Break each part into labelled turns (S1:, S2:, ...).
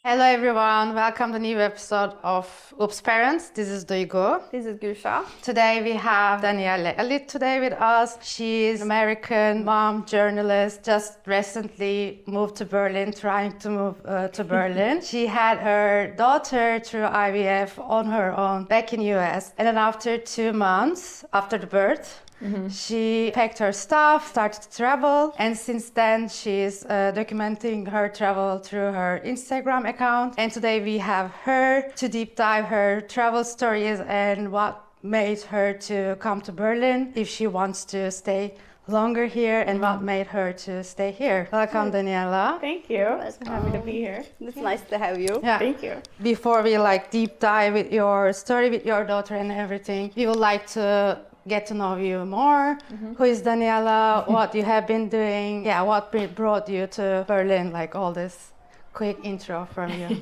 S1: Hello everyone, welcome to a new episode of Oops Parents. This is Duygu.
S2: This is Gülşah.
S1: Today we have Danielle Elliot today with us. She's an American mom, journalist, just recently moved to Berlin, trying to move to Berlin. She had her daughter through IVF on her own back in US. And then after 2 months after the birth, she packed her stuff, started to travel, and since then she's documenting her travel through her Instagram account. And today we have her to deep dive her travel stories and what made her to come to Berlin, if she wants to stay longer here, and what made her to stay here. Welcome, Daniela.
S3: Thank you. So happy to be here.
S2: It's nice to have you.
S1: Yeah.
S3: Thank you.
S1: Before we deep dive with your story with your daughter and everything, we would like to get to know you more. Who is Daniela? What you have been doing? Yeah, what brought you to Berlin? All this quick intro from you.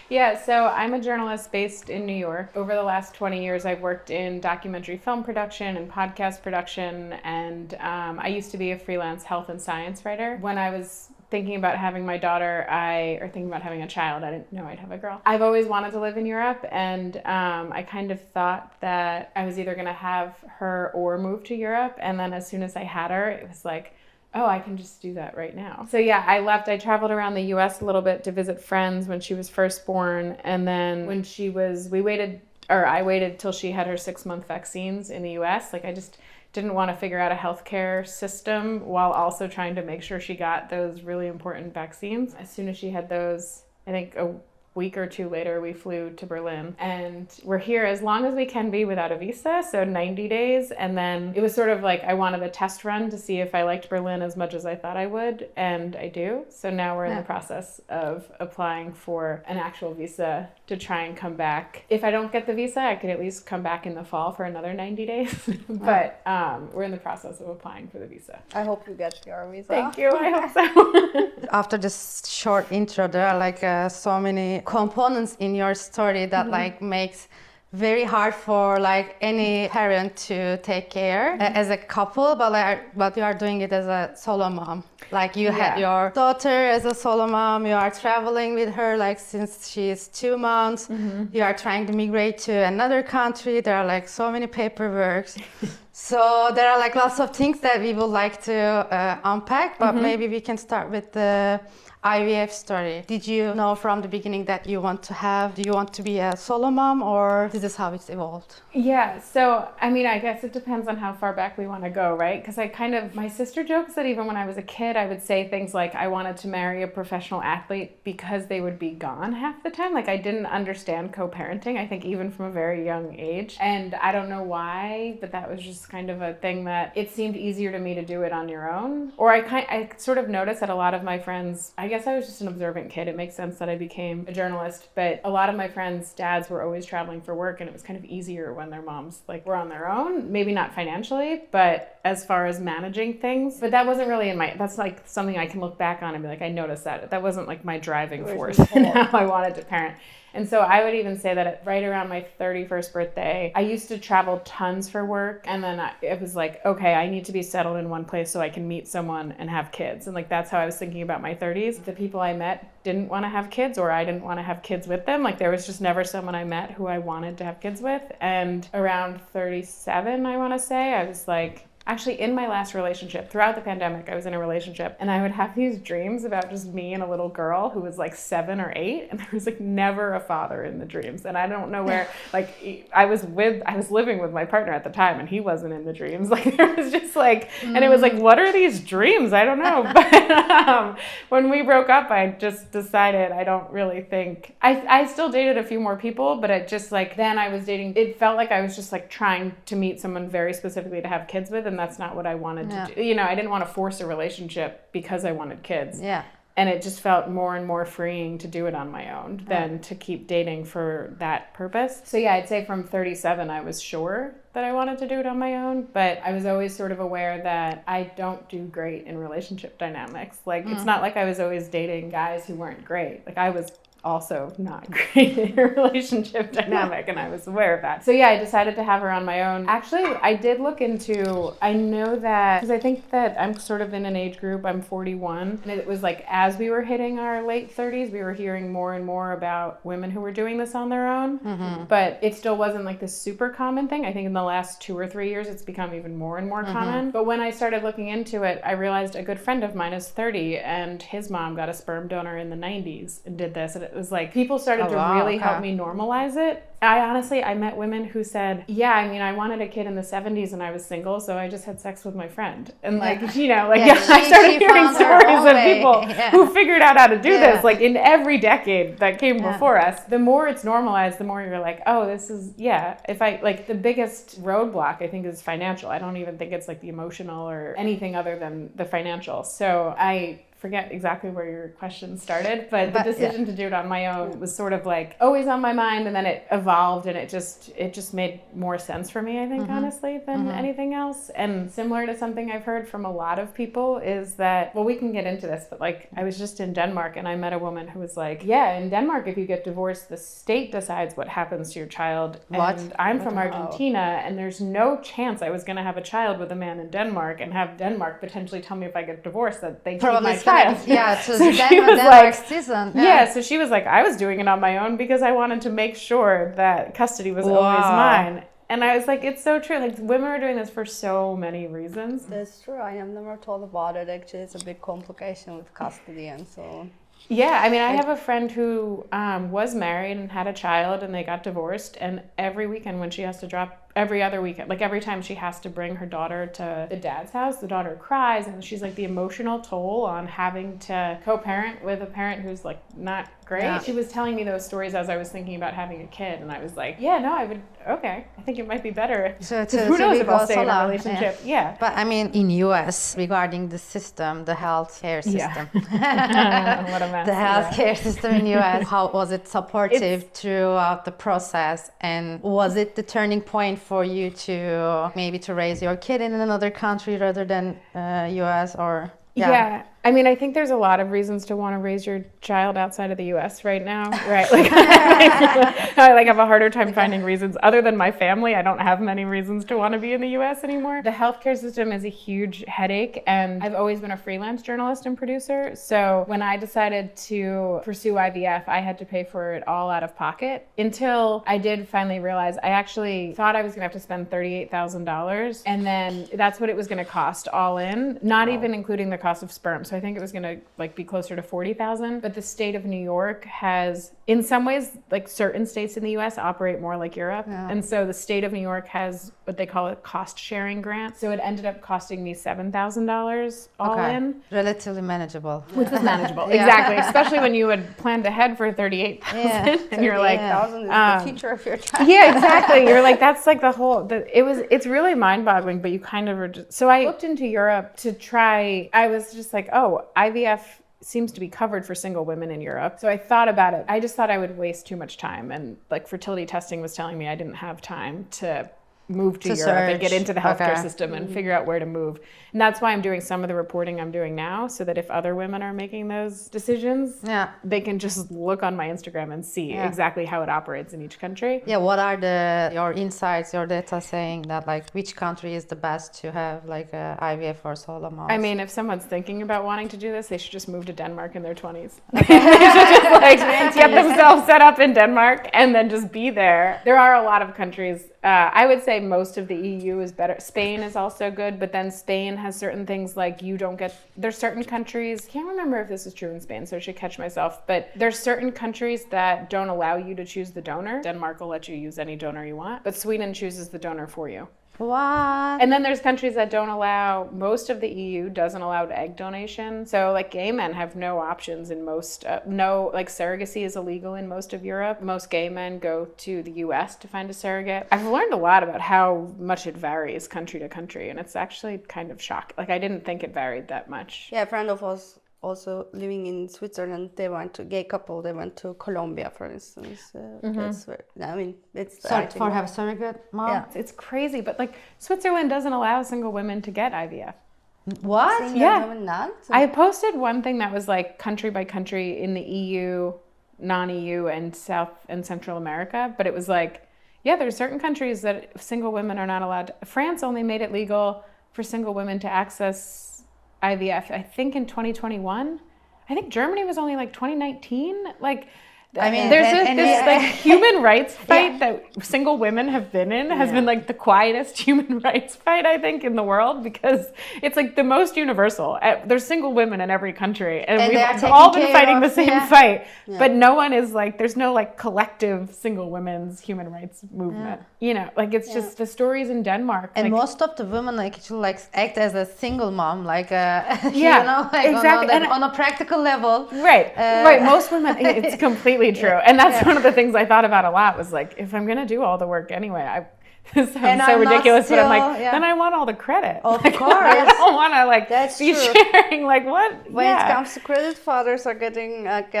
S3: Yeah, so I'm a journalist based in New York. Over the last 20 years, I've worked in documentary film production and podcast production, and I used to be a freelance health and science writer. When I was thinking about having my daughter, or thinking about having a child, I didn't know I'd have a girl. I've always wanted to live in Europe, and I kind of thought that I was either going to have her or move to Europe, and then as soon as I had her, it was like, oh, I can just do that right now. So yeah, I traveled around the US a little bit to visit friends when she was first born, and then when I waited till she had her 6-month vaccines in the US. I just didn't want to figure out a healthcare system while also trying to make sure she got those really important vaccines. As soon as she had those, I think a week or two later, we flew to Berlin, and we're here as long as we can be without a visa, so 90 days. And then it was sort of I wanted a test run to see if I liked Berlin as much as I thought I would, and I do. So now we're in the process of applying for an actual visa to try and come back. If I don't get the visa, I could at least come back in the fall for another 90 days. But we're in the process of applying for the visa.
S2: I hope you get your visa.
S3: Thank you. I hope so.
S1: After this short intro, there are so many components in your story that makes very hard for any parent to take care as a couple, but you are doing it as a solo mom. You had your daughter as a solo mom, you are traveling with her since she is 2 months, you are trying to migrate to another country, there are so many paperwork. So there are lots of things that we would like to unpack, but maybe we can start with the IVF story. Did you know from the beginning that do you want to be a solo mom, or this is how it's evolved?
S3: Yeah, so I guess it depends on how far back we want to go, right? Because my sister jokes that even when I was a kid, I would say things like I wanted to marry a professional athlete because they would be gone half the time. I didn't understand co-parenting, I think even from a very young age. And I don't know why, but that was just kind of a thing that it seemed easier to me to do it on your own. Or I sort of noticed that a lot of my friends, I guess I was just an observant kid. It makes sense that I became a journalist, but a lot of my friends' dads were always traveling for work, and it was kind of easier when their moms were on their own. Maybe not financially, but as far as managing things. But that wasn't really that's something I can look back on and be I noticed that. That wasn't my driving force in how I wanted to parent. And so I would even say that right around my 31st birthday, I used to travel tons for work. And then it was okay, I need to be settled in one place so I can meet someone and have kids. And that's how I was thinking about my 30s. The people I met didn't want to have kids, or I didn't want to have kids with them. There was just never someone I met who I wanted to have kids with. And around 37, I want to say, I was actually, in my last relationship, throughout the pandemic, I was in a relationship, and I would have these dreams about just me and a little girl who was 7 or 8, and there was never a father in the dreams. And I don't know where, I was living with my partner at the time, and he wasn't in the dreams. There was just and it was what are these dreams? I don't know. But when we broke up, I just decided I don't really think, I still dated a few more people, but it just then I was dating, it felt like I was just trying to meet someone very specifically to have kids with, and that's not what I wanted to do. I didn't want to force a relationship because I wanted kids.
S1: Yeah.
S3: And it just felt more and more freeing to do it on my own than to keep dating for that purpose. So yeah, I'd say from 37, I was sure that I wanted to do it on my own, but I was always sort of aware that I don't do great in relationship dynamics. It's not like I was always dating guys who weren't great. I was also not great in a relationship dynamic, and I was aware of that. So yeah, I decided to have her on my own. Actually, I did look into, I know that, because I think that I'm sort of in an age group, I'm 41, and it was like as we were hitting our late 30s, we were hearing more and more about women who were doing this on their own, but it still wasn't like this super common thing. I think in the last 2 or 3 years, it's become even more and more common. But when I started looking into it, I realized a good friend of mine is 30, and his mom got a sperm donor in the 90s and did this, and it was like people started to really help me normalize it. I met women who said, yeah, I mean, I wanted a kid in the 70s and I was single, so I just had sex with my friend. And like, you know, like I started hearing stories of people who figured out how to do this, like in every decade that came before us. The more it's normalized, the more you're like, oh, this is, if I, like the biggest roadblock I think is financial. I don't even think it's like the emotional or anything other than the financial. So I forget exactly where your question started, but the decision to do it on my own was sort of like always on my mind, and then it evolved, and it just made more sense for me, I think, honestly, than anything else. And similar to something I've heard from a lot of people is that, well, we can get into this, but like I was just in Denmark and I met a woman who was like, yeah, in Denmark, if you get divorced, the state decides what happens to your child. And I'm from Argentina, and there's no chance I was going to have a child with a man in Denmark and have Denmark potentially tell me if I get divorced that they keep my child.
S1: Yeah, so
S3: she was
S1: like, season.
S3: Yeah, so she was like, I was doing it on my own because I wanted to make sure that custody was always mine. And I was like, it's so true. Like, women are doing this for so many reasons.
S2: That's true. I have never thought about it. Actually, it's a big complication with custody and so on.
S3: Yeah, I mean, I have a friend who was married and had a child, and they got divorced. And every weekend when she has to drop, every other weekend, like every time she has to bring her daughter to the dad's house, the daughter cries, and she's like, the emotional toll on having to co-parent with a parent who's like not great. Yeah. She was telling me those stories as I was thinking about having a kid, and I was like, yeah, no, I would, okay, I think it might be better. Who knows if I'll stay in a relationship. Yeah.
S1: But I mean, in US, regarding the system, the healthcare system,
S3: what a mess.
S1: The healthcare system in US, how was it supportive throughout the process, and was it the turning point for you to maybe to raise your kid in another country rather than US or?
S3: Yeah. I mean, I think there's a lot of reasons to want to raise your child outside of the U.S. right now, right? Like, I have a harder time finding reasons. Other than my family, I don't have many reasons to want to be in the U.S. anymore. The healthcare system is a huge headache, and I've always been a freelance journalist and producer. So when I decided to pursue IVF, I had to pay for it all out of pocket until I did finally realize I actually thought I was going to have to spend $38,000, and then that's what it was going to cost all in, not even including the cost of sperm. So I think it was going to be closer to $40,000. But the state of New York has, in some ways, like certain states in the U.S. operate more like Europe. Yeah. And so the state of New York has what they call a cost sharing grant. So it ended up costing me $7,000 all in.
S1: Relatively manageable.
S3: Which was manageable, exactly. Especially when you had planned ahead for $38,000 and you're like,
S2: $38,000 is the future of your child.
S3: Yeah, exactly. You're like, that's like the whole, it's really mind-boggling, but you kind of are just, so I looked into Europe to try, I was just like, oh, IVF seems to be covered for single women in Europe. So I thought about it. I just thought I would waste too much time. And like fertility testing was telling me I didn't have time to move to Europe and get into the healthcare system and figure out where to move. And that's why I'm doing some of the reporting I'm doing now, so that if other women are making those decisions, they can just look on my Instagram and see exactly how it operates in each country.
S1: Yeah, what are your insights, your data saying that like which country is the best to have like a IVF for solo moms?
S3: I mean, if someone's thinking about wanting to do this, they should just move to Denmark in their 20s. They should just like get themselves set up in Denmark and then just be there. There are a lot of countries. I would say most of the EU is better. Spain is also good, but then Spain has certain things like there's certain countries, can't remember if this is true in Spain, so I should catch myself, but there's certain countries that don't allow you to choose the donor. Denmark will let you use any donor you want, but Sweden chooses the donor for you.
S1: What?
S3: And then there's countries that don't allow, most of the EU doesn't allow egg donation. So like gay men have no options in most, like surrogacy is illegal in most of Europe. Most gay men go to the US to find a surrogate. I've learned a lot about how much it varies country to country, and it's actually kind of shocking. Like I didn't think it varied that much.
S2: Yeah, a friend of us also living in Switzerland, they went to Colombia, for instance. That's where, I mean, it's
S1: for have surrogate mom.
S2: Yeah.
S3: It's crazy, but like Switzerland doesn't allow single women to get IVF.
S1: What?
S2: Single women not?
S3: I posted one thing that was like country by country in the EU. non-EU and South and Central America, but it was like, yeah, there's certain countries that single women are not allowed to. France only made it legal for single women to access IVF, I think in 2021. I think Germany was only like 2019. Like,
S1: I mean,
S3: there's this like human rights fight that single women have been in has been like the quietest human rights fight, I think, in the world, because it's like the most universal. There's single women in every country, and we've all been fighting the same fight, but no one is like, there's no like collective single women's human rights movement. You know, like it's just the stories in Denmark.
S1: And
S3: like,
S1: most of the women like actually like act as a single mom, like you
S3: Yeah,
S1: know, like
S3: exactly.
S1: on a practical level.
S3: Right, right. Most women, it's completely true. And that's one of the things I thought about a lot was like, if I'm going to do all the work anyway, this sounds so ridiculous, but I'm like, then I want all the credit.
S1: Of
S3: like,
S1: course.
S3: I don't want to like
S2: That's
S3: be
S2: true.
S3: sharing like what?
S2: When it comes to credit, fathers are getting like,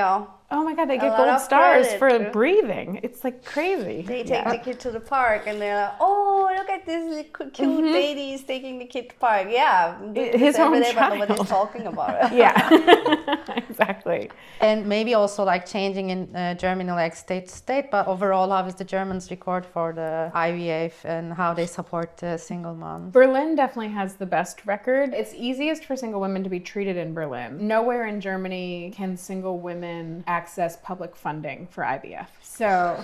S3: oh my God, they
S2: a
S3: get
S2: lot
S3: gold
S2: of
S3: stars
S2: credit,
S3: for
S2: too.
S3: breathing. It's like crazy.
S2: they take the kid to the park and they're like, oh, look at this little cute lady is taking the kid to the park. Yeah,
S3: His own
S2: every day, but
S3: child.
S2: nobody's talking about it.
S3: Yeah, exactly.
S1: And maybe also like changing in Germany, like state to state, but overall, how is the Germans record for the IVF and how they support single moms?
S3: Berlin definitely has the best record. It's easiest for single women to be treated in Berlin. Nowhere in Germany can single women access public funding for IVF. So,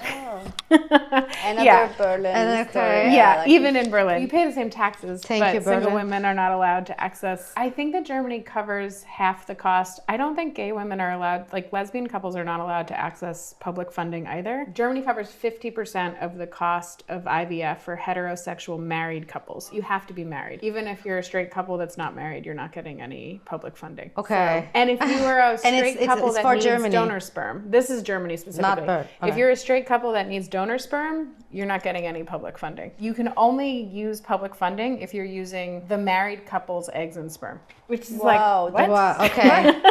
S2: Another Berlin
S1: And
S2: story.
S3: yeah,
S2: like
S3: even in Berlin, you pay the same taxes,
S1: Thank
S3: but
S1: you,
S3: single
S1: Berlin.
S3: women are not allowed to access. I think that Germany covers half the cost. I don't think gay women are allowed, like lesbian couples are not allowed to access public funding either. Germany covers 50% of the cost of IVF for heterosexual married couples. You have to be married. Even if you're a straight couple that's not married, you're not getting any public funding.
S1: Okay.
S3: And if you are a straight couple
S1: it's
S3: that
S1: for
S3: needs
S1: Germany.
S3: donor sperm, this is Germany specifically.
S1: Bird.
S3: If
S1: Okay.
S3: you're a straight couple that needs donor sperm, you're not getting any public funding. You can only use public funding if you're using the married couple's eggs and sperm, which is
S2: Wow,
S3: like, what?
S1: Wow, okay.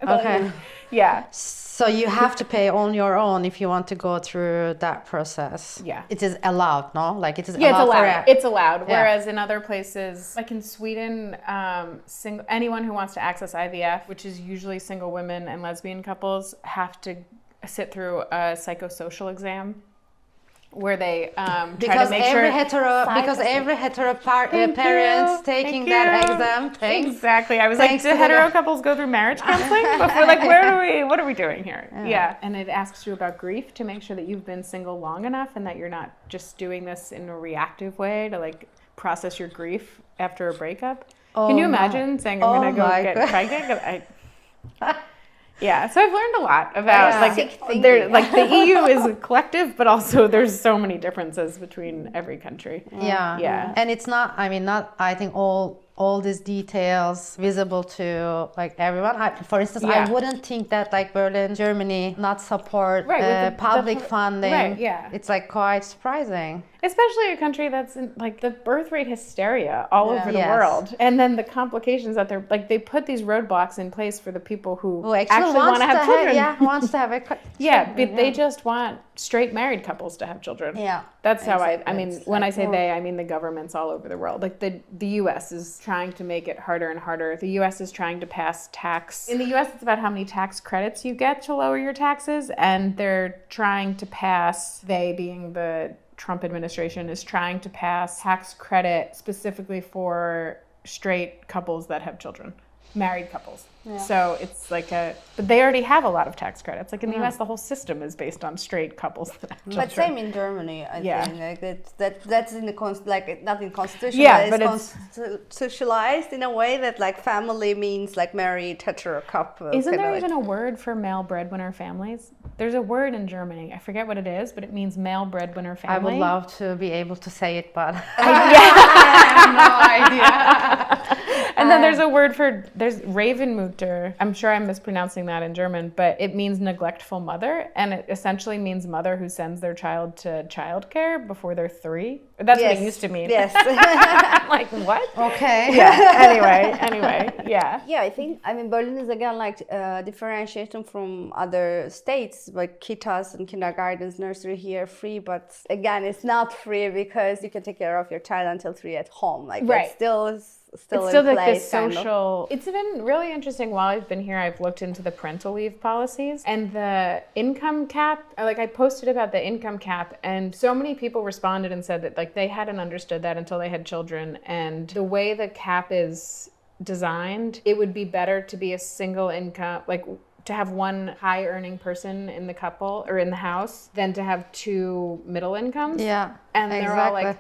S1: Okay.
S3: Yeah.
S1: So you have to pay on your own if you want to go through that process.
S3: Yeah.
S1: It is allowed, no? Like it is
S3: Yeah, it's
S1: allowed.
S3: allowed. It's allowed.
S1: Yeah.
S3: Whereas in other places, like in Sweden, anyone who wants to access IVF, which is usually single women and lesbian couples, have to sit through a psychosocial exam where they try
S1: because
S3: to make
S1: every
S3: sure.
S1: parents taking that exam. Thanks.
S3: Exactly. I was
S1: Thanks
S3: like, do
S1: to the
S3: hetero couples go through marriage counseling? Before, like, what are we doing here? Yeah. And it asks you about grief to make sure that you've been single long enough and that you're not just doing this in a reactive way to like process your grief after a breakup. Can you imagine saying I'm going to go get pregnant? Yeah, so I've learned a lot about like the EU is a collective, but also there's so many differences between every country.
S1: Yeah. And it's not, I think all these details visible to like everyone. For instance, I wouldn't think that like Berlin, Germany not support public funding.
S3: Right, yeah.
S1: It's like quite surprising.
S3: Especially a country that's in like the birth rate hysteria all over the
S1: Yes.
S3: world. And then the complications that they're like, they put these roadblocks in place for the people who actually
S1: wants
S3: want to have children.
S1: Wants to have a
S3: Yeah, but they just want straight married couples to have children.
S2: Yeah.
S3: That's how I
S2: Exactly.
S3: mean,
S2: It's
S3: when
S2: like,
S3: I say they, I mean the governments all over the world. Like the US is trying to make it harder and harder. The US is trying to pass tax. In the US, it's about how many tax credits you get to lower your taxes. And they're trying to pass, they being the Trump administration, is trying to pass tax credit specifically for straight couples that have children. Married couples. Yeah. So it's like but they already have a lot of tax credits. Like in the US, the whole system is based on straight couples that have children.
S2: But same in Germany, I think. Like that's in the not in constitution.
S3: Yeah,
S2: but
S3: but
S2: it's constitutionalized in a way that like family means like married hetero couple.
S3: Isn't there even a word for male breadwinner families? There's a word in Germany. I forget what it is, but it means male breadwinner family.
S1: I would love to be able to say it, but
S3: I
S1: have no idea.
S3: And then there's Ravenmutter. I'm sure I'm mispronouncing that in German, but it means neglectful mother, and it essentially means mother who sends their child to childcare before they're 3. That's what
S2: Yes.
S3: it used to mean.
S2: Yes.
S3: I'm like, what?
S1: Okay.
S3: Yeah. Anyway, yeah.
S2: Yeah, I mean, Berlin is again like differentiation from other states, like kitas and kindergartens, nursery here free, but again, it's not free because you can take care of your child until 3 at home. Like
S3: Right.
S2: it's still
S3: It's still
S2: in
S3: like
S2: place,
S3: this
S2: kind of.
S3: social. It's been really interesting while I've been here. I've looked into the parental leave policies and the income cap. Like I posted about the income cap, and so many people responded and said that like they hadn't understood that until they had children. And the way the cap is designed, it would be better to be a single income, like to have one high earning person in the couple or in the house than to have two middle incomes.
S1: Yeah.
S3: And they're all like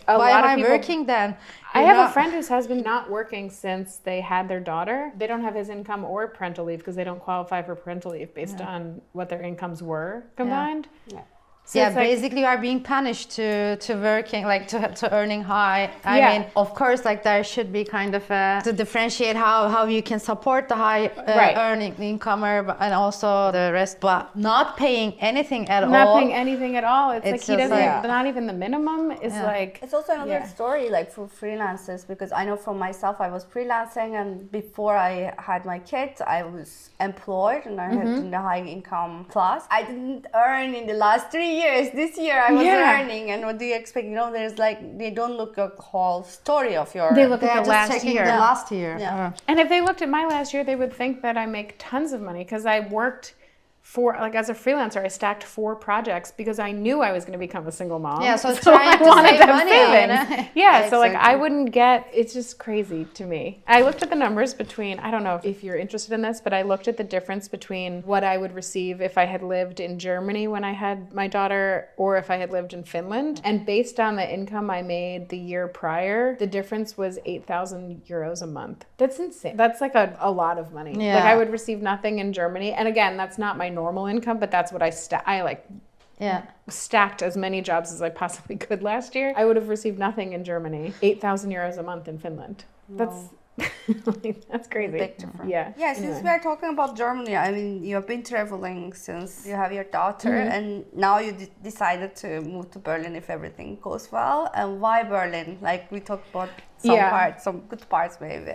S3: a
S1: Why
S3: lot
S1: am
S3: of
S1: I
S3: people
S1: working then?
S3: I have a friend whose husband not working since they had their daughter. They don't have his income or parental leave because they don't qualify for parental leave based on what their incomes were combined.
S2: Yeah.
S3: So
S1: Yeah,
S3: it's like-
S1: basically you are being punished to working, like to earning high. I
S3: Yeah.
S1: mean, of course, like there should be kind of to differentiate how you can support the high
S3: Right.
S1: earning incomer and also the rest, but not paying anything at all.
S3: not paying anything at all. It's like
S1: It's
S3: he
S1: just
S3: doesn't,
S2: like-
S3: not even the minimum is
S1: Yeah.
S3: like.
S2: It's also another
S3: Yeah.
S2: story like for freelancers, because I know for myself I was freelancing, and before I had my kids I was employed and I had in the high income class. I didn't earn in the last 3 years. This year I was
S3: Yeah.
S2: earning, and what do you expect? You know, there's like they don't look at the whole story of your.
S3: They look
S1: They're
S3: at the
S1: just
S3: last
S1: checking
S3: year.
S1: the last year.
S2: Yeah.
S3: And if they looked at my last year, they would think that I make tons of money because I worked for, like as a freelancer, I stacked 4 projects because I knew I was going to become a single mom.
S1: Yeah, so trying
S3: I
S1: to
S3: wanted
S1: save
S3: to have
S1: money, you
S3: savings.
S1: know?
S3: Yeah, so like I
S2: Exactly.
S3: wouldn't get, it's just crazy to me. I looked at the numbers between, I don't know if you're interested in this, but I looked at the difference between what I would receive if I had lived in Germany when I had my daughter or if I had lived in Finland. And based on the income I made the year prior, the difference was 8,000 euros a month. That's insane. That's like a lot of money.
S1: Yeah.
S3: Like I would receive nothing in Germany. And again, that's not my normal income, but that's what I
S1: Yeah.
S3: stacked as many jobs as I possibly could last year. I would have received nothing in Germany. 8,000 euros a month in Finland. That's that's crazy.
S2: Big difference.
S3: Yeah.
S2: Yeah, since
S3: Anyway.
S2: we are talking about Germany, I mean, you have been traveling since you have your daughter, and now you decided to move to Berlin if everything goes well. And why Berlin? Like we talked about some
S3: Yeah.
S2: parts, some good parts maybe,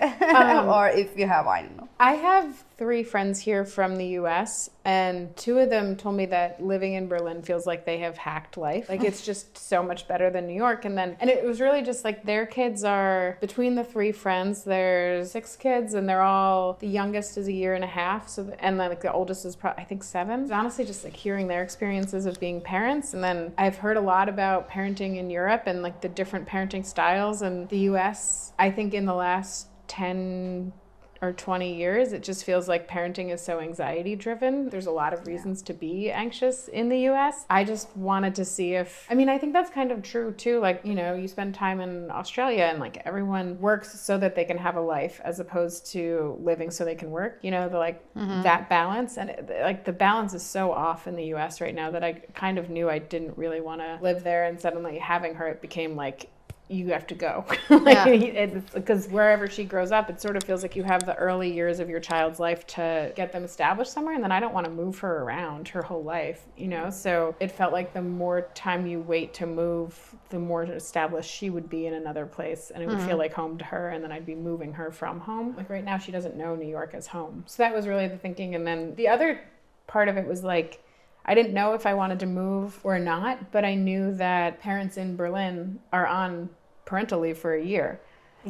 S2: or if you have, I don't know.
S3: I have 3 friends here from the US, and 2 of them told me that living in Berlin feels like they have hacked life. Like it's just so much better than New York. And it was really just like their kids are, between the 3 friends, there's 6 kids, and they're all, the youngest is 1.5 years. So, and then like the oldest is probably, I think 7. It's honestly just like hearing their experiences of being parents. And then I've heard a lot about parenting in Europe and like the different parenting styles in the US. I think in the last 10 or 20 years, it just feels like parenting is so anxiety driven. There's a lot of reasons to be anxious in the US. I just wanted to see if, I mean, I think that's kind of true too. Like, you know, you spend time in Australia and like everyone works so that they can have a life as opposed to living so they can work, you know, the like that balance. And like the balance is so off in the US right now that I kind of knew I didn't really want to live there. And suddenly having her, it became like, you have to go. Because wherever she grows up, it sort of feels like you have the early years of your child's life to get them established somewhere. And then I don't want to move her around her whole life, you know? So it felt like the more time you wait to move, the more established she would be in another place. And it would feel like home to her. And then I'd be moving her from home. Like right now, she doesn't know New York as home. So that was really the thinking. And then the other part of it was like, I didn't know if I wanted to move or not, but I knew that parents in Berlin are on parental leave for a year.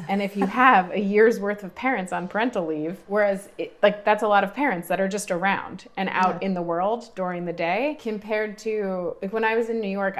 S3: And if you have a year's worth of parents on parental leave, whereas that's a lot of parents that are just around and out in the world during the day, compared to like when I was in New York,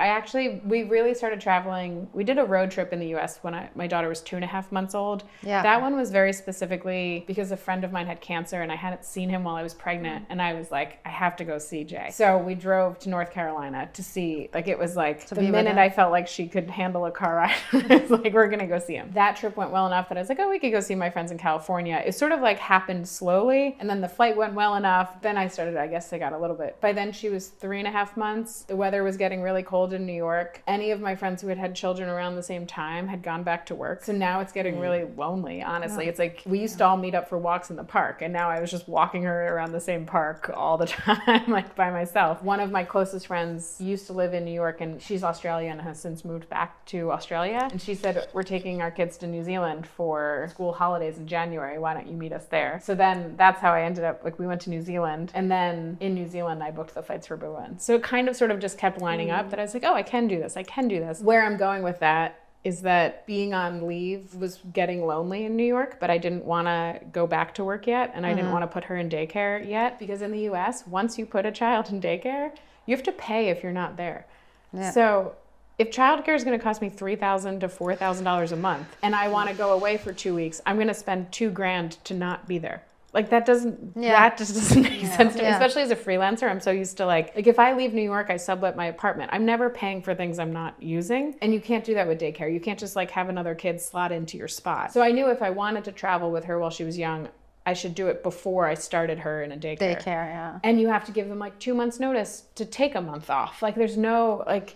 S3: we really started traveling. We did a road trip in the US when my daughter was 2.5 months old.
S1: Yeah.
S3: That one was very specifically because a friend of mine had cancer and I hadn't seen him while I was pregnant. And I was like, I have to go see Jay. So we drove to North Carolina to see, like, it was like the
S1: be with
S3: minute
S1: him.
S3: I felt like she could handle a car ride, I was like, we're going to go see him. That trip went went well enough that I was like, oh, we could go see my friends in California. It sort of like happened slowly. And then the flight went well enough. Then I started, I guess I got a little bit. By then she was 3.5 months. The weather was getting really cold in New York. Any of my friends who had had children around the same time had gone back to work. So now it's getting really lonely, honestly. It's like we used to all meet up for walks in the park. And now I was just walking her around the same park all the time, like by myself. One of my closest friends used to live in New York, and she's Australian and has since moved back to Australia. And she said, we're taking our kids to New Zealand for school holidays in January. Why don't you meet us there? So then that's how I ended up, like we went to New Zealand, and then in New Zealand I booked the flights for Berlin. So it kind of sort of just kept lining up that I was like, oh, I can do this. I can do this. Where I'm going with that is that being on leave was getting lonely in New York, but I didn't want to go back to work yet, and I didn't want to put her in daycare yet, because in the US, once you put a child in daycare, you have to pay if you're not there. Yeah. So if childcare is going to cost me $3,000 to $4,000 a month, and I want to go away for 2 weeks, I'm going to spend $2,000 to not be there. Like that just doesn't make sense to me, especially as a freelancer. I'm so used to like if I leave New York, I sublet my apartment. I'm never paying for things I'm not using. And you can't do that with daycare. You can't just like have another kid slot into your spot. So I knew if I wanted to travel with her while she was young, I should do it before I started her in a daycare.
S1: Daycare, yeah.
S3: And you have to give them like 2 months notice to take a month off. Like there's no like,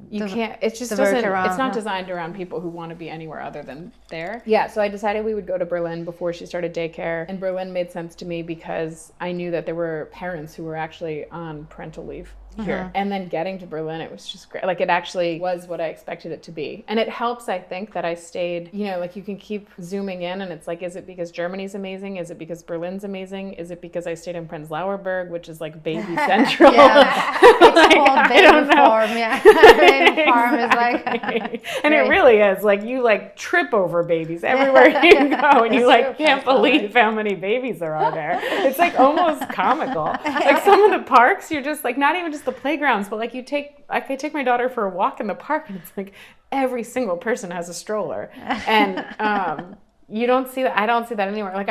S3: you can't, it just doesn't, it's not designed around people who want to be anywhere other than there. Yeah, so I decided we would go to Berlin before she started daycare. And Berlin made sense to me because I knew that there were parents who were actually on parental leave here. And then getting to Berlin, it was just great. Like it actually was what I expected it to be. And it helps, I think, that I stayed, you know, like you can keep zooming in and it's like, is it because Germany's amazing? Is it because Berlin's amazing? Is it because I stayed in Prenzlauer Berg, which is like baby central?
S1: It's like, called baby farm, baby farm is like
S3: and it really is. Like you like trip over babies everywhere you go and you like can't believe how many babies there are there. It's like almost comical. Like some of the parks, you're just like, not even just the playgrounds, but like I take my daughter for a walk in the park and it's like every single person has a stroller. And you don't see that. I don't see that anywhere. Like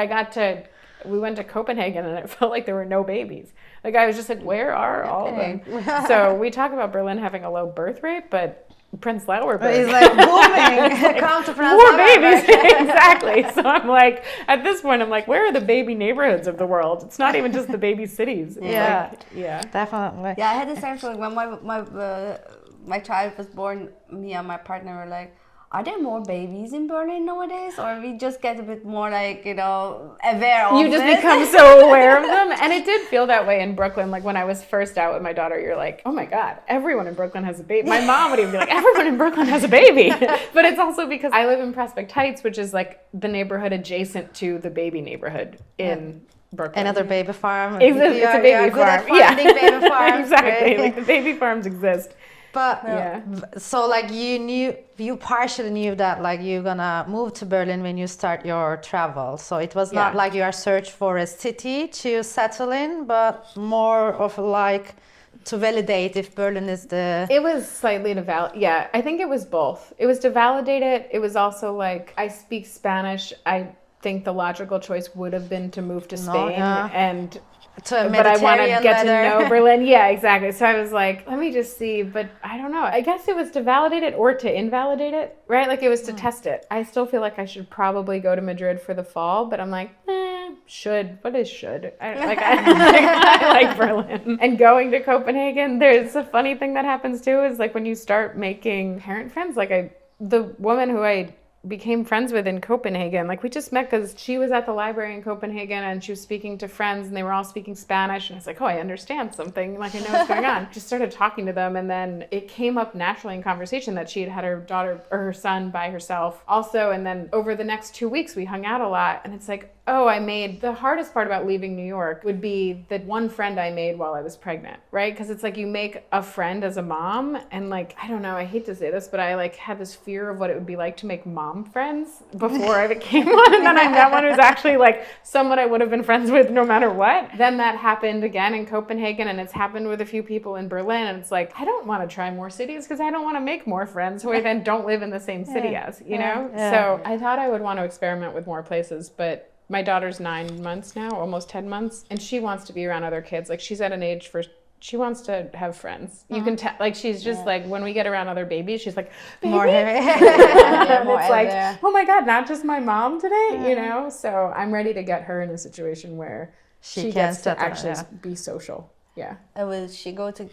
S3: we went to Copenhagen and it felt like there were no babies. Like I was just like, where are all of them? So we talk about Berlin having a low birth rate, but Prenzlauer Berg
S1: is like booming. Come to Prenzlauer
S3: more babies. Exactly. So I'm like, at this point, I'm like, where are the baby neighborhoods of the world? It's not even just the baby cities. It's
S1: definitely.
S2: Yeah, I had the same feeling when my child was born. Me and my partner were like, are there more babies in Berlin nowadays, or we just get a bit more like, you know, aware of
S3: You just become so aware of them. And it did feel that way in Brooklyn. Like when I was first out with my daughter, you're like, oh my God, everyone in Brooklyn has a baby. My mom would even be like, everyone in Brooklyn has a baby. But it's also because I live in Prospect Heights, which is like the neighborhood adjacent to the baby neighborhood in Brooklyn.
S1: Another baby farm.
S3: It's a baby farm.
S1: Baby farms.
S3: Exactly. Like the baby farms exist.
S1: But so like you partially knew that like you're gonna move to Berlin when you start your travel. So it was not like you are searching for a city to settle in, but more of like to validate if Berlin is the...
S3: It was slightly to validate. Yeah, I think it was both. It was to validate it. It was also like, I speak Spanish. I think the logical choice would have been to move to Spain and... But I want to get to know Berlin. Yeah, exactly. So I was like, let me just see. But I don't know. I guess it was to validate it or to invalidate it, right? Like it was to test it. I still feel like I should probably go to Madrid for the fall, but I'm like, should. What is should? I like Berlin. And going to Copenhagen, there's a funny thing that happens too, is like when you start making parent friends, like the woman who I became friends with in Copenhagen. Like we just met because she was at the library in Copenhagen and she was speaking to friends and they were all speaking Spanish. And I was like, oh, I understand something. Like I know what's going on. Just started talking to them. And then it came up naturally in conversation that she had her daughter or her son by herself also. And then over the next 2 weeks, we hung out a lot. And it's like, oh, the hardest part about leaving New York would be the one friend I made while I was pregnant, right? Because it's like you make a friend as a mom and like, I don't know, I hate to say this, but I like had this fear of what it would be like to make mom friends before I became one. And then I met one who's actually like someone I would have been friends with no matter what. Then that happened again in Copenhagen and it's happened with a few people in Berlin. And it's like, I don't want to try more cities because I don't want to make more friends who I then don't live in the same city as, you know? So I thought I would want to experiment with more places, but my daughter's 9 months now, almost 10 months, and she wants to be around other kids. Like she's at an age for she wants to have friends. You can tell, like, she's just like, when we get around other babies, she's like, baby.
S1: More heavy.
S3: And it's like, oh my God, not just my mom today, you know? So I'm ready to get her in a situation where she gets to actually be social. Yeah.
S2: Will she go to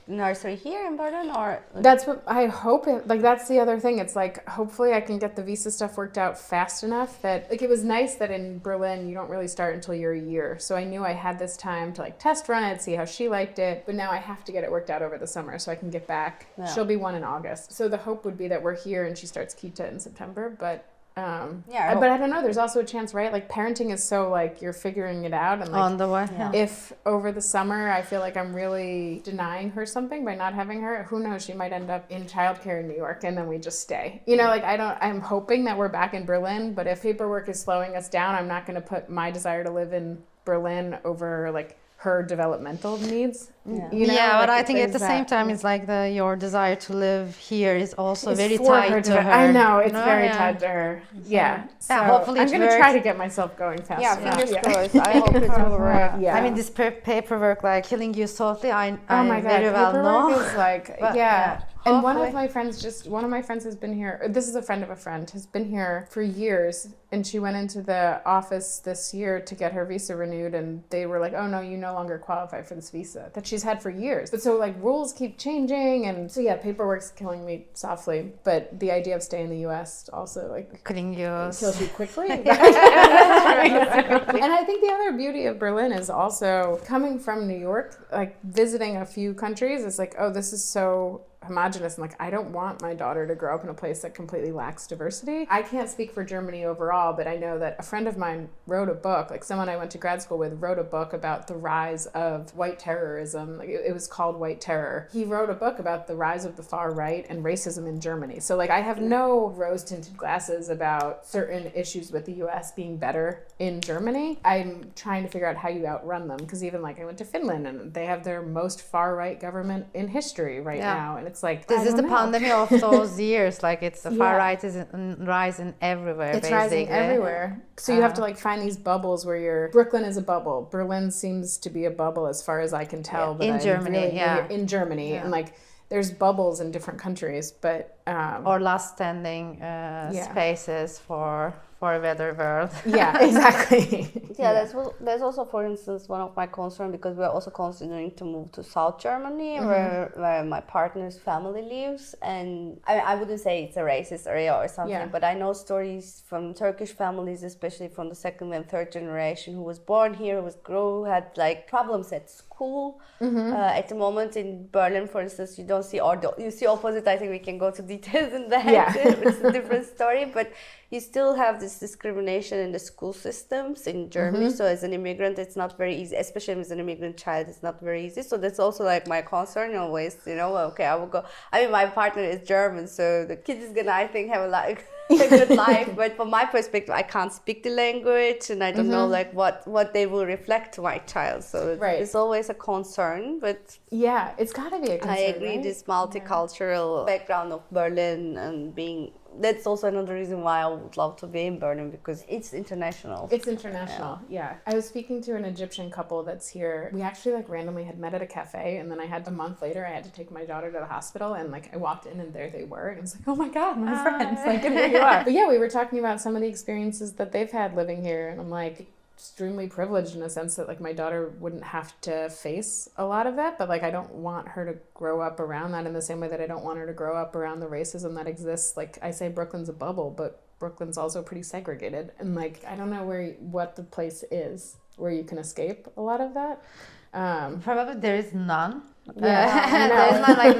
S2: nursery here in Berlin, or?
S3: That's what I hope. That's the other thing. It's like, hopefully I can get the visa stuff worked out fast enough that, like, it was nice that in Berlin you don't really start until you're a year. So I knew I had this time to like test run it, see how she liked it. But now I have to get it worked out over the summer so I can get back. Yeah. She'll be 1 in August. So the hope would be that we're here and she starts Kita in September. But but I don't know. There's also a chance, right? Like, parenting is so like you're figuring it out, and like
S1: on the way. Yeah.
S3: If over the summer I feel like I'm really denying her something by not having her, who knows? She might end up in childcare in New York, and then we just stay. You know, like I'm hoping that we're back in Berlin, but if paperwork is slowing us down, I'm not going to put my desire to live in Berlin over like her developmental needs.
S1: Yeah,
S3: you know?
S1: But I think at the same time, it's like your desire to live here is also very tied to her.
S3: I know, it's very tied to her. Yeah. So
S1: hopefully
S3: I'm going to try to get myself going faster.
S2: Yeah, fingers crossed. I hope it will work.
S1: Yeah. I mean, this paperwork, like, killing you softly, I
S3: my God,
S1: very well know.
S3: Is like, And one of my friends has been here, this is a friend of a friend, has been here for years, and she went into the office this year to get her visa renewed, and they were like, oh no, you no longer qualify for this visa that she's had for years. But so like rules keep changing, and so paperwork's killing me softly, but the idea of staying in the US also like kills you quickly. And I think the other beauty of Berlin is also coming from New York, like visiting a few countries, it's like, oh, this is so homogenous, and like I don't want my daughter to grow up in a place that completely lacks diversity. I can't speak for Germany overall, but I know that a friend of mine wrote a book, like someone I went to grad school with wrote a book about the rise of white terrorism. Like it was called White Terror. He wrote a book about the rise of the far right and racism in Germany. So like I have no rose-tinted glasses about certain issues with the US being better in Germany. I'm trying to figure out how you outrun them, because even like I went to Finland and they have their most far right government in history right now, and it's like
S1: this is the pandemic of those years. Like it's the far right is rising everywhere.
S3: It's rising everywhere. So you have to like find these bubbles where Brooklyn is a bubble. Berlin seems to be a bubble as far as I can tell. But
S1: in Germany,
S3: in Germany, and like there's bubbles in different countries, but
S1: or last standing spaces for a better world.
S3: Yeah, exactly.
S2: There's also, for instance, one of my concerns, because we're also considering to move to South Germany, where my partner's family lives, and I wouldn't say it's a racist area or something, but I know stories from Turkish families, especially from the second and third generation, who was born here, had like problems at school. At the moment in Berlin, for instance, you don't see, or you see opposite. I think we can go to details in that. It's a different story, but you still have this discrimination in the school systems in Germany. So as an immigrant, it's not very easy, especially as an immigrant child, it's not very easy. So that's also like my concern always, okay, I will go. I mean, my partner is German, so the kid is gonna, I think, have a good life. But from my perspective, I can't speak the language, and I don't know like what they will reflect to my child. So it's always a concern. But
S3: yeah, it's gotta be a concern.
S2: I agree, this multicultural background of Berlin and that's also another reason why I would love to be in Berlin, because it's international.
S3: It's international, yeah. I was speaking to an Egyptian couple that's here. We actually like randomly had met at a cafe, and then a month later I had to take my daughter to the hospital, and like I walked in and there they were, and I was like, oh my God, my friends, like, and here you are. But yeah, we were talking about some of the experiences that they've had living here, and I'm like, extremely privileged in a sense that like my daughter wouldn't have to face a lot of that, but like I don't want her to grow up around that in the same way that I don't want her to grow up around the racism that exists. Like I say Brooklyn's a bubble, but Brooklyn's also pretty segregated, and like I don't know what the place is where you can escape a lot of that.
S1: Probably there is none.
S2: There's
S1: not like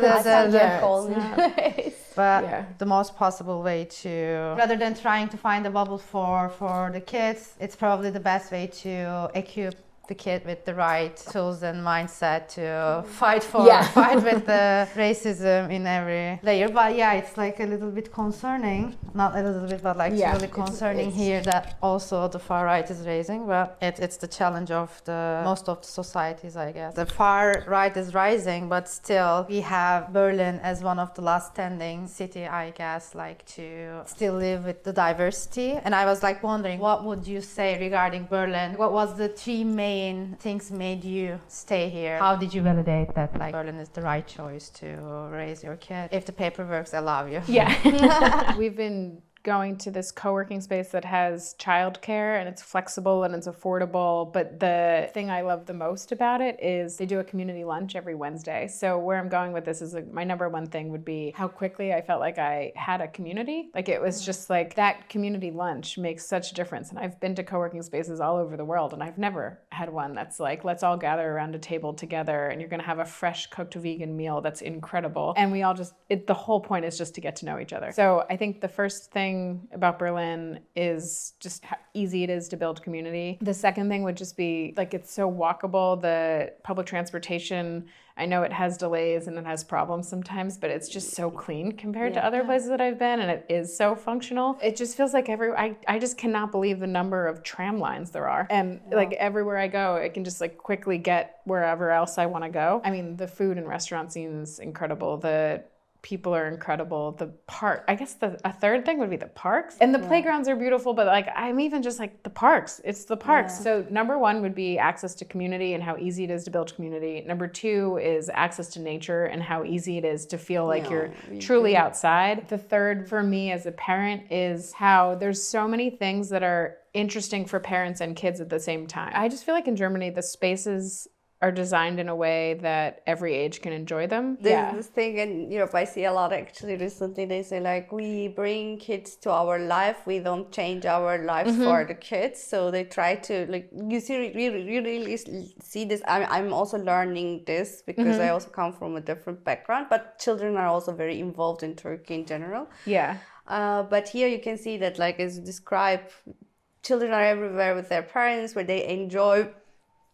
S1: the most possible way to, rather than trying to find a bubble for the kids, it's probably the best way to equip the kid with the right tools and mindset to fight with the racism in every layer. But it's like a little bit concerning, not a little bit, but like really concerning here that also the far right is raising. But it's the challenge of most of the societies, I guess. The far right is rising, but still we have Berlin as one of the last standing city, I guess, like to still live with the diversity. And I was like wondering, what would you say regarding Berlin? What was the three main main things made you stay here? How did you validate that like Berlin is the right choice to raise your kid if the paperwork allow you?
S3: Yeah. We've been going to this co-working space that has childcare and it's flexible and it's affordable. But the thing I love the most about it is they do a community lunch every Wednesday. So where I'm going with this is my number one thing would be how quickly I felt like I had a community. Like it was just like that community lunch makes such a difference. And I've been to co-working spaces all over the world and I've never had one that's like, let's all gather around a table together and you're going to have a fresh cooked vegan meal that's incredible. And we all just, the whole point is just to get to know each other. So I think the first thing about Berlin is just how easy it is to build community. The second thing would just be like it's so walkable. The public transportation, I know it has delays and it has problems sometimes, but it's just so clean compared to other places that I've been, and it is so functional. It just feels like I just cannot believe the number of tram lines there are. And like everywhere I go, I can just like quickly get wherever else I want to go. I mean, the food and restaurant scene is incredible. The people are incredible. The park, I guess a third thing would be the parks. And the playgrounds are beautiful, but like I'm even just like the parks. It's the parks. So number one would be access to community and how easy it is to build community. Number two is access to nature and how easy it is to feel like you're truly outside. The third for me as a parent is how there's so many things that are interesting for parents and kids at the same time. I just feel like in Germany, the spaces are designed in a way that every age can enjoy them.
S2: There's this thing in Europe I see a lot actually recently. They say like, we bring kids to our life, we don't change our lives for the kids. So they try to like, you see, really see this. I'm also learning this because I also come from a different background, but children are also very involved in Turkey in general.
S3: Yeah.
S2: But here you can see that like as described, children are everywhere with their parents where they enjoy.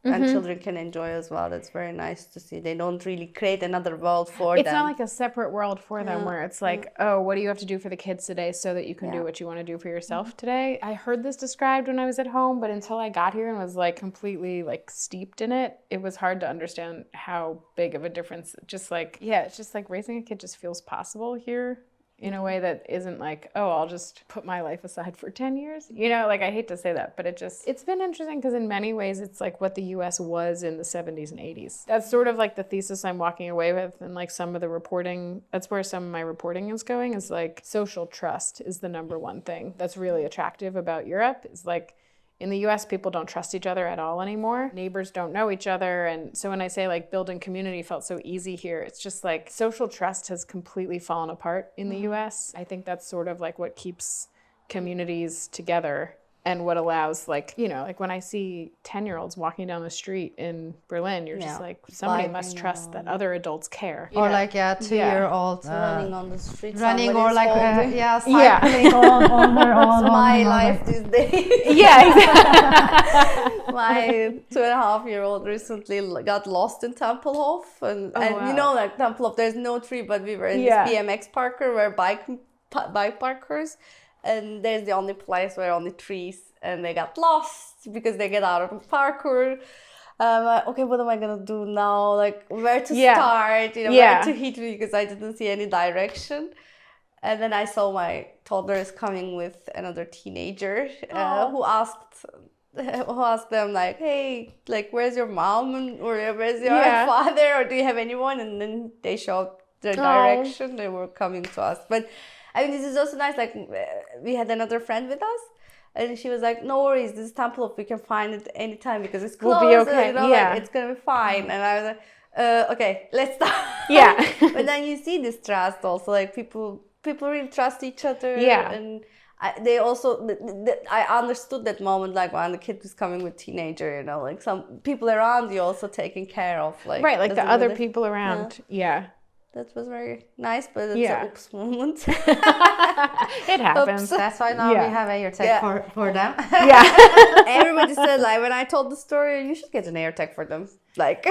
S2: And children can enjoy as well. That's very nice to see. They don't really create another world for them.
S3: It's not like a separate world for them where it's like, oh, what do you have to do for the kids today so that you can do what you want to do for yourself today? I heard this described when I was at home, but until I got here and was like completely like steeped in it, it was hard to understand how big of a difference. Just like, it's just like raising a kid just feels possible here. In a way that isn't like, oh, I'll just put my life aside for 10 years. You know, like I hate to say that, but it's been interesting because in many ways it's like what the US was in the 70s and 80s. That's sort of like the thesis I'm walking away with, and like some of the reporting, that's where some of my reporting is going, is like social trust is the number one thing that's really attractive about Europe. Is like in the US, people don't trust each other at all anymore. Neighbors don't know each other. And so when I say like building community felt so easy here, it's just like social trust has completely fallen apart in the US. I think that's sort of like what keeps communities together and what allows like, you know, like when I see 10-year-olds walking down the street in Berlin, you're just like, somebody must trust that other adults care.
S1: Or like, 2-year-olds
S2: running on the street.
S1: Running or like, cycling on their own.
S2: My life these days. My 2.5-year-old recently got lost in Tempelhof. And you know, like Tempelhof, there's no tree, but we were in this BMX parker where bike parkers. And there's the only place where only trees, and they got lost because they get out of the parkour. Okay, what am I gonna do now? Like where to start? You know, where to hit me because I didn't see any direction. And then I saw my toddlers coming with another teenager who asked them like, hey, like where's your mom or where's your father, or do you have anyone? And then they showed their direction. They were coming to us, but. I mean, this is also nice. Like, we had another friend with us, and she was like, "No worries, this is Tempelhof. We can find it anytime because it's closed.
S3: We'll be okay.
S2: You know, like, it's gonna be fine." And I was like, "Okay, let's start."
S3: Yeah.
S2: But then you see this trust also. Like people really trust each other.
S3: Yeah.
S2: And they also, I understood that moment, like when the kid was coming with teenager. You know, like some people around you also taking care of, like
S3: right, like the other people around. Yeah.
S2: That was very nice, but it's an oops moment.
S3: It happens.
S1: Oops. That's why now we have AirTag for them.
S2: Yeah. Everybody said, like, when I told the story, you should get an AirTag for them. Like,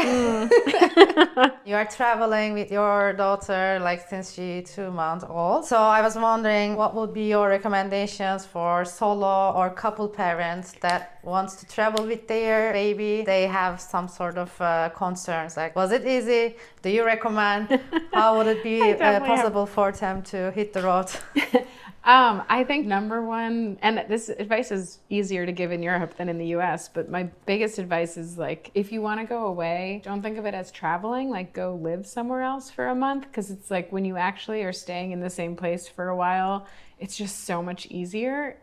S1: you are traveling with your daughter, like, since she's 2 months old. So I was wondering, what would be your recommendations for solo or couple parents that wants to travel with their baby? They have some sort of concerns. Like, was it easy? Do you recommend? How would it be possible for them to hit the road?
S3: I think number one, and this advice is easier to give in Europe than in the US, but my biggest advice is like, if you want to go away, don't think of it as traveling, like go live somewhere else for a month. Because it's like when you actually are staying in the same place for a while, it's just so much easier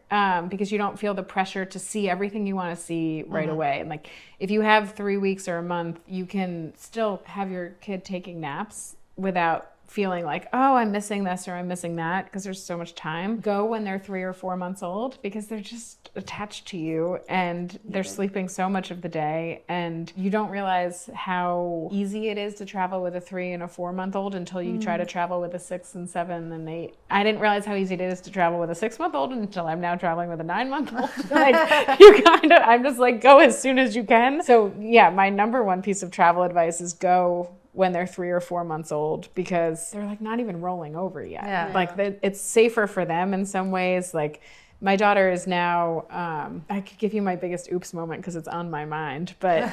S3: because you don't feel the pressure to see everything you want to see right away. And like, if you have 3 weeks or a month, you can still have your kid taking naps without feeling like, oh, I'm missing this or I'm missing that, because there's so much time. Go when they're 3 or 4 months old, because they're just attached to you and they're sleeping so much of the day, and you don't realize how easy it is to travel with a 3 and a 4 month old until you try to travel with a 6 and 7 and 8. I didn't realize how easy it is to travel with a 6 month old until I'm now traveling with a 9 month old. Like, I'm just like, go as soon as you can. So yeah, my number one piece of travel advice is go when they're 3 or 4 months old, because they're like not even rolling over yet.
S1: Yeah.
S3: Like it's safer for them in some ways. Like my daughter is now, I could give you my biggest oops moment because it's on my mind, but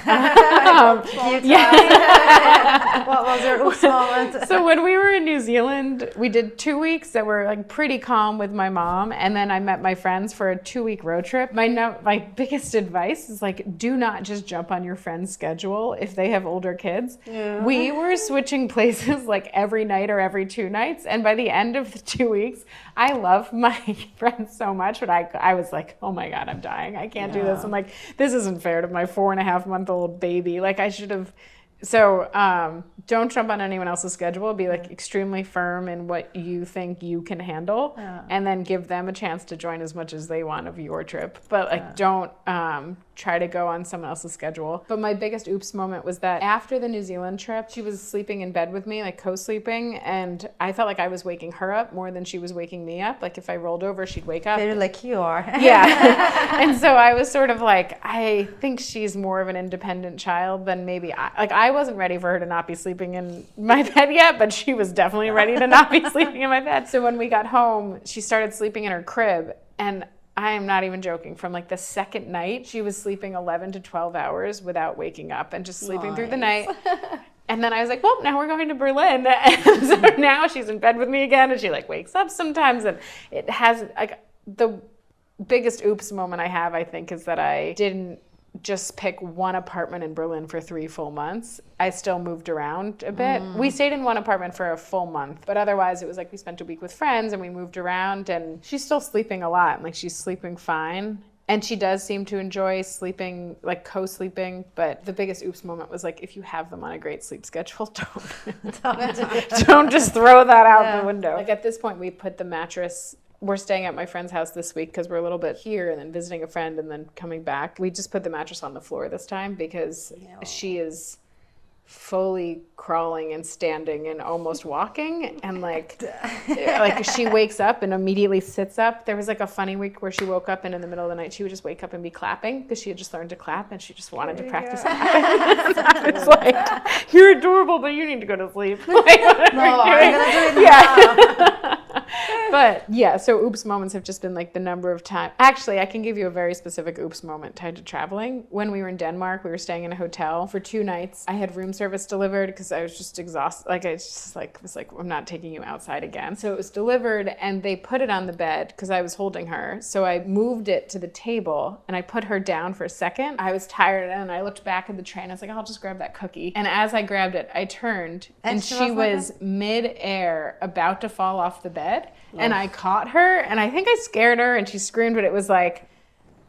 S1: What was your oops moment?
S3: So when we were in New Zealand, we did 2 weeks that were like pretty calm with my mom, and then I met my friends for a 2-week road trip. My biggest advice is like, do not just jump on your friend's schedule if they have older kids. Yeah. We were switching places like every night or every 2 nights, and by the end of the 2 weeks, I love my friends so much, but I was like, oh my God, I'm dying. I can't do this. I'm like, this isn't fair to my 4.5-month-old baby. Like I should have. So don't jump on anyone else's schedule. Be like extremely firm in what you think you can handle, and then give them a chance to join as much as they want of your trip. But like, don't try to go on someone else's schedule. But my biggest oops moment was that after the New Zealand trip, she was sleeping in bed with me, like co-sleeping, and I felt like I was waking her up more than she was waking me up. Like if I rolled over, she'd wake up.
S1: Very like you are.
S3: Yeah. And so I was sort of like, I think she's more of an independent child than maybe I wasn't ready for her to not be sleeping in my bed yet, but she was definitely ready to not be sleeping in my bed. So when we got home, she started sleeping in her crib, and I am not even joking. From like the second night, she was sleeping 11 to 12 hours without waking up and just sleeping through the night. And then I was like, well, now we're going to Berlin. And so now she's in bed with me again, and she like wakes up sometimes. And it has like the biggest oops moment I have, I think, is that I didn't just pick one apartment in Berlin for 3 full months. I still moved around a bit. We stayed in one apartment for a full month, but otherwise it was like we spent a week with friends and we moved around, and she's still sleeping a lot. Like she's sleeping fine. And she does seem to enjoy sleeping, like co-sleeping. But the biggest oops moment was like, if you have them on a great sleep schedule, don't just throw that out the window. Like at this point, we put the mattress. We're staying at my friend's house this week because we're a little bit here and then visiting a friend and then coming back. We just put the mattress on the floor this time because she is fully crawling and standing and almost walking, and like she wakes up and immediately sits up. There was like a funny week where she woke up and in the middle of the night she would just wake up and be clapping because she had just learned to clap and she just wanted to practice clapping. I was like, you're adorable, but you need to go to sleep. Like,
S1: No, I'm gonna do it now.
S3: But yeah, so oops moments have just been like the number of times. Actually, I can give you a very specific oops moment tied to traveling. When we were in Denmark, we were staying in a hotel for 2 nights. I had room service delivered because I was just exhausted. Like I just like was like, I'm not taking you outside again. So it was delivered and they put it on the bed because I was holding her. So I moved it to the table and I put her down for a second. I was tired and I looked back at the tray and I was like, I'll just grab that cookie. And as I grabbed it, I turned and she was mid-air about to fall off the bed. And I caught her, and I think I scared her, and she screamed, but it was like,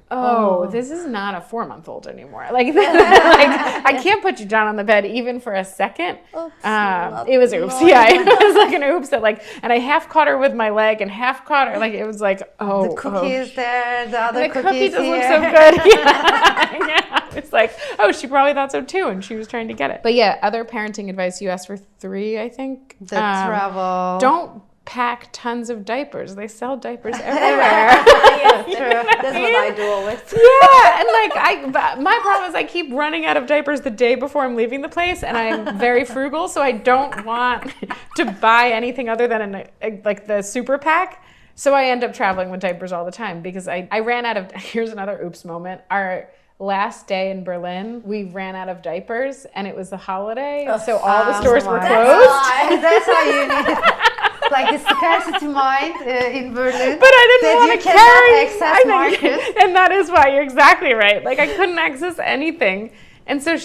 S3: this is not a 4-month-old anymore. Like, I can't put you down on the bed even for a second. It was oops. Yeah, it was like an oops that like, and I half caught her with my leg and half caught her. Like, it was like,
S1: the cookie is there, the other
S3: cookie does
S1: here.
S3: look so good. Yeah. It's like, she probably thought so too, and she was trying to get it. But yeah, other parenting advice. You asked for 3, I think.
S1: The travel.
S3: Don't pack tons of diapers. They sell diapers everywhere.
S2: That's what I do always.
S3: Yeah, and like my problem is I keep running out of diapers the day before I'm leaving the place, and I'm very frugal, so I don't want to buy anything other than like the super pack. So I end up traveling with diapers all the time because I ran out of. Here's another oops moment. Our last day in Berlin, we ran out of diapers, and it was the holiday, so all the stores were closed.
S1: That's how you need it. like the scarcity mind in Berlin.
S3: But I didn't
S1: that
S3: want
S1: you
S3: to
S1: cannot
S3: carry.
S1: access market.
S3: And that is why you're exactly right. Like I couldn't access anything. And so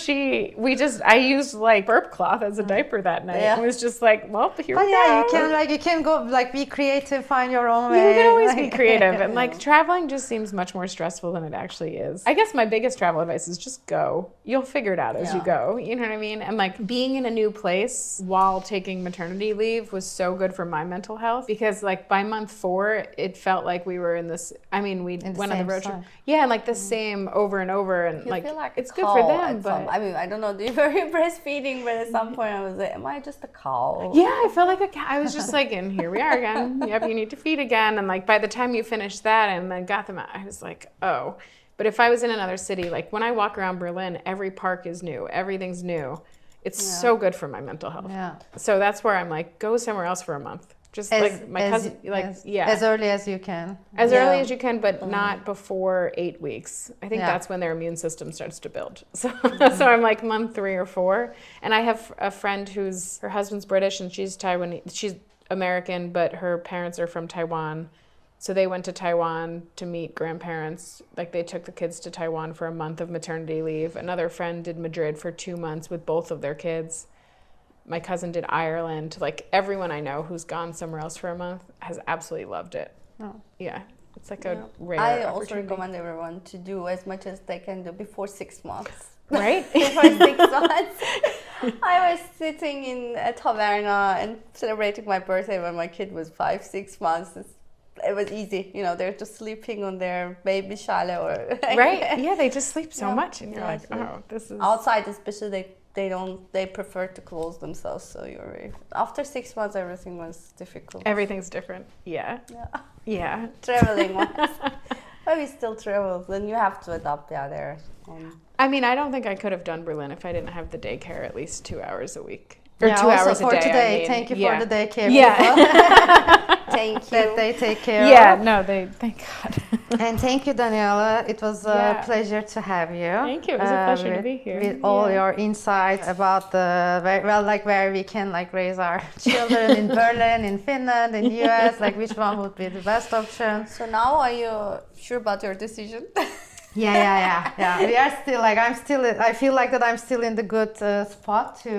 S3: I used like burp cloth as a diaper that night.
S2: Yeah.
S3: It was just like, well, here
S1: But
S3: we
S1: yeah,
S3: go.
S1: you can go like be creative, find your own
S3: You
S1: way.
S3: can always be
S1: like-
S3: creative, and like traveling just seems much more stressful than it actually is. I guess my biggest travel advice is just go. You'll figure it out as you go. You know what I mean? And like being in a new place while taking maternity leave was so good for my mental health because like by month 4, it felt like we were in this. I mean, we went on the road trip. Yeah, and like the same over and over, and
S2: You feel like
S3: it's
S2: a
S3: good for
S2: cow
S3: them.
S2: at
S3: But
S2: I mean, I don't know. Do you were breastfeeding? But at some point, I was like, "Am I just a cow?"
S3: yeah, I felt like a cat. I was just like, and here we are again. Yep, you need to feed again. And like by the time you finish that and then got them out, I was like, oh. But if I was in another city, like when I walk around Berlin, every park is new. Everything's new. It's so good for my mental health.
S1: Yeah.
S3: So that's where I'm like, go somewhere else for a month. Just like my cousin, like,
S1: as early as you can.
S3: As early as you can, but not before 8 weeks. I think that's when their immune system starts to build. So, so I'm like month 3 or 4. And I have a friend her husband's British and she's Taiwanese. She's American, but her parents are from Taiwan. So they went to Taiwan to meet grandparents. Like they took the kids to Taiwan for a month of maternity leave. Another friend did Madrid for 2 months with both of their kids. My cousin did Ireland. Like everyone I know who's gone somewhere else for a month has absolutely loved it.
S1: Oh.
S3: Yeah, it's like a rare
S2: I also
S3: opportunity.
S2: recommend everyone to do as much as they can do before 6 months.
S3: Right?
S2: Before 6 months. I was sitting in a taverna and celebrating my birthday when my kid was 5-6 months. It was easy, you know. They're just sleeping on their baby chalet or
S3: Right? Yeah, they just sleep so much, and you're like,
S2: so
S3: oh, this is
S2: outside, especially they prefer to close themselves. So after 6 months, everything was difficult.
S3: everything's different. Yeah, yeah.
S2: Traveling wise, but we still travel. Then you have to adapt. Yeah, there.
S3: I mean, I don't think I could have done Berlin if I didn't have the daycare at least 2 hours a week. Or
S1: Yeah,
S3: 2
S1: also
S3: hours a
S1: for
S3: day.
S1: today.
S3: I mean.
S1: Thank you
S3: Yeah.
S1: for the daycare.
S3: Yeah.
S2: Thank
S1: That
S2: you.
S1: they take care
S3: Yeah,
S1: of.
S3: no, thank God.
S1: And thank you, Daniela. It was a pleasure to have you.
S3: Thank you. It was a pleasure to be here.
S1: With all your insights about where we can like raise our children in Berlin, in Finland, in US, like which one would be the best option.
S2: So now, are you sure about your decision?
S1: Yeah. We are still like I feel like that I'm still in the good spot to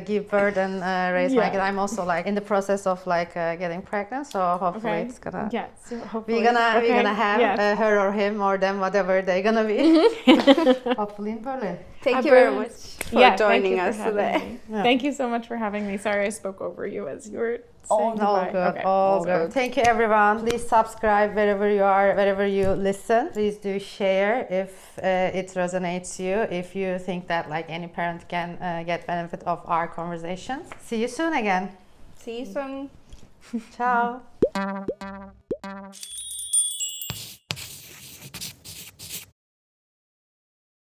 S1: give birth and raise my kid. I'm also like in the process of like getting pregnant, so hopefully it's gonna.
S3: Yeah, so hopefully.
S1: We're gonna have her or him or them, whatever they're gonna be. Hopefully in Berlin.
S2: Thank you very much for joining us
S3: having
S2: today.
S3: me. Thank you so much for having me. Sorry I spoke over you as you were saying
S1: All
S3: goodbye.
S1: good,
S3: Okay.
S1: all good. Thank you, everyone. Please subscribe wherever you are, wherever you listen. Please do share if it resonates you. If you think that like any parent can get benefit of our conversations. See you soon again.
S2: See you soon.
S1: Ciao.